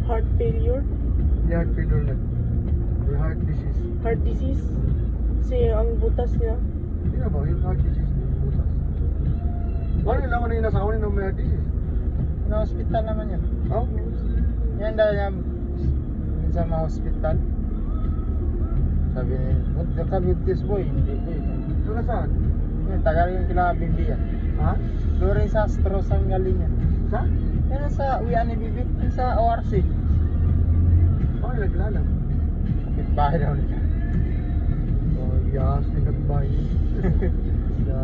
Heart failure? Hindi heart failure na. May heart disease. Heart disease? Kasi ang butas niya. Hindi na ba? Yung heart disease. Busas. Ano yung naman na yung nasawa ng may heart disease? Na-hospital naman yan. Oh? Yan dahil yan, minsan ma-hospital. Sabi niya, sabi this boy, hindi boy. Ito na saan? Yan, tagal yung kila Bibi yan. Ha? Doon rin sa Astros ang galing yan. Sa? Yan sa uwian ni Bibi, yan sa ORC. Bakit nagkilala? Kapit-bahay daw nila. Oh, yes, nagbahay. So,